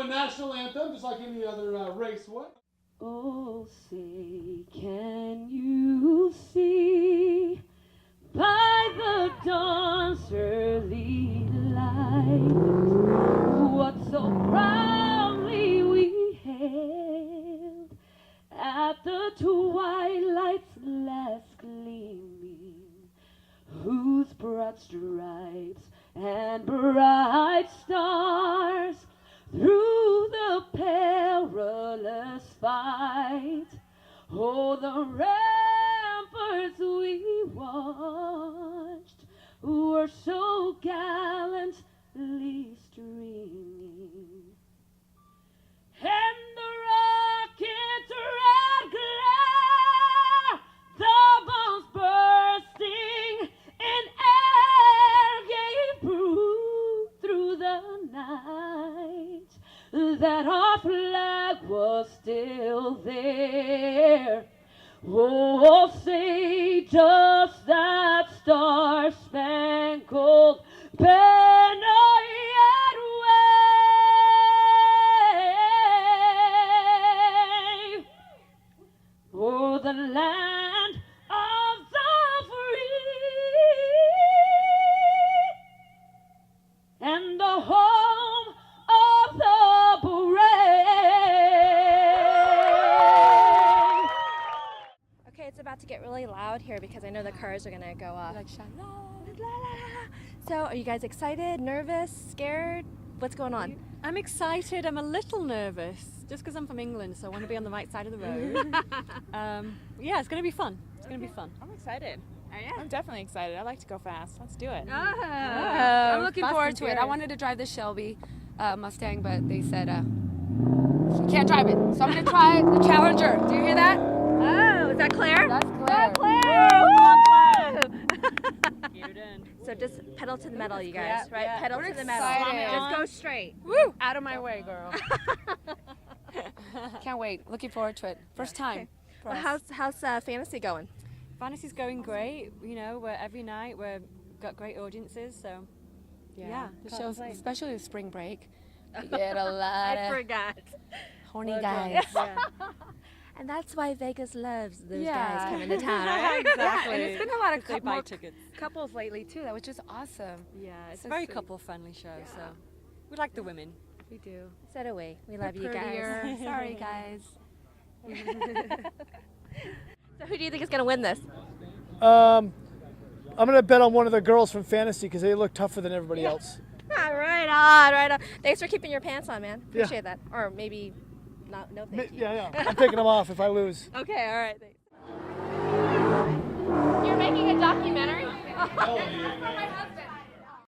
a national anthem, just like any other race would. Oh, say, can you see by the dawn's early light what so proudly we hailed at the twilight's last gleaming, whose broad stripes and bright stars through the perilous fight, oh, the ramparts we watched were so gallantly streaming, and the rocket's red glare, the bombs bursting in air gave proof through the night that our flag was still there. Oh, say, does that star-spangled banner yet wave? Oh, the land of the free and the home of the brave. Okay, it's about to get really loud here because I know the cars are gonna go off. Like, la, la, La, la, la. So, are you guys excited, nervous, scared? What's going on? I'm excited. I'm a little nervous just because I'm from England, so I want to be on the right side of the road. Yeah, it's going to be fun. It's going to be fun. I'm excited. Are you? I'm definitely excited. I like to go fast. Let's do it. I'm looking Fast forward and to it. I Furious. wanted to drive the Shelby Mustang, but they said you can't drive it. So I'm going to try the Challenger. Do you hear that? Oh, is that Claire? That's Claire. So just pedal to the metal, you guys, right? yeah. Pedal We're to the metal. excited. Just go straight. Woo! Out of my way, girl. Can't wait. Looking forward to it. First time. for Well, us. how's Fantasy going? Fantasy's going great. You know, we're every night we've got great audiences, so yeah. The can't shows, complain. especially the spring break, you get a lot I of forgot. horny guys. And that's why Vegas loves those Yeah. guys coming to town, right? Yeah, and it's been a lot of They buy more tickets. couples lately too, which is awesome. Yeah, It's it's a very very sweet. couple-friendly show, so we like the women. We do. So do we. We love you Prettier. guys. Sorry, guys. So who do you think is going to win this? I'm going to bet on one of the girls from Fantasy because they look tougher than everybody else. Right on, right on. Thanks for keeping your pants on, man. Yeah. Appreciate that. Or maybe not. No, thank you. Yeah. I'm taking them off if I lose. Okay, all right. Thanks. You're making a documentary? Oh, yeah.